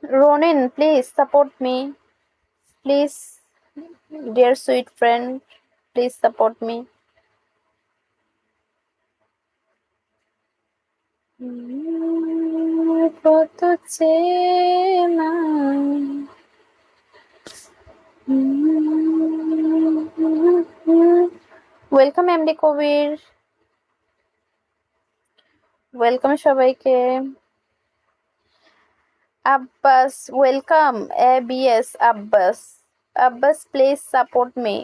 Ronin, please support me. Please, dear sweet friend, please support me. কত চেনা welcome MD Kabir, welcome সবাইকে। Abbas, welcome. ABS Abbas, Abbas please support me.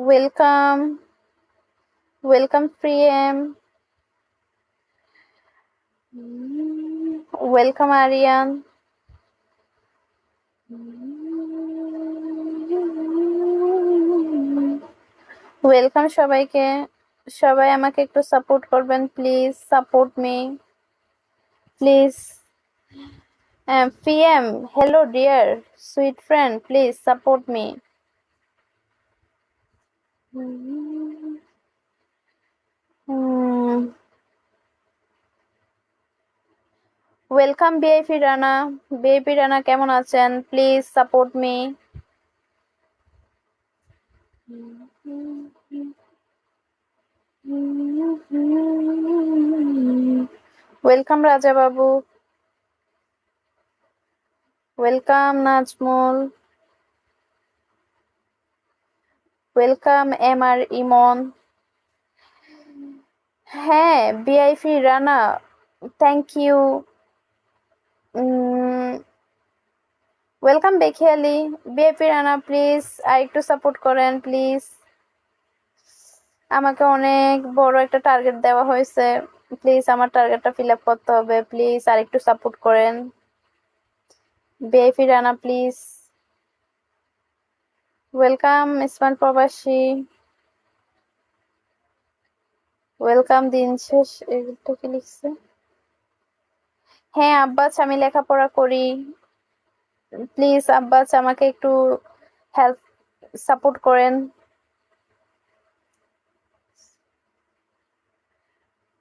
Welcome, welcome Priyam, welcome Aryan. Welcome সবাইকে, সবাই আমাকে একটু support করবেন প্লিজ, সাপোর্ট মি প্লিজ। PM, hello dear sweet friend, please support me. Welcome VIP Rana, VIP Rana কেমন আছেন? Please support me. Welcome Raja Babu, welcome Nazmul, welcome MR Emon. হ্যাঁ VIP Rana, thank you. Welcome Bekhayali. VIP Rana please আর একটু সাপোর্ট করেন প্লিজ। আমাকে অনেক বড় একটা টার্গেট দেওয়া হয়েছে, প্লিজ আমার টার্গেটটা ফিল আপ করতে হবে, প্লিজ আর একটু সাপোর্ট করেন বিআইপি রানা প্লিজ। ওয়েলকাম ইসমান প্রবাসী, ওয়েলকাম দিন শেষ। এটা কি লিখছে? হ্যাঁ আব্বাস, আমি লেখাপড়া করি, প্লিজ আব্বাস আমাকে একটু হেল্প সাপোর্ট করেন।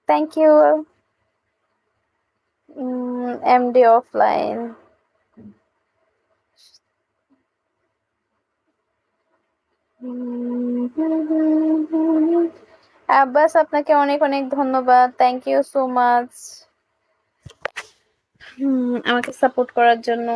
Thank you. MD offline, Abbas আপনাকে অনেক অনেক ধন্যবাদ, থ্যাংক ইউ সো মাচ আমাকে সাপোর্ট করার জন্য।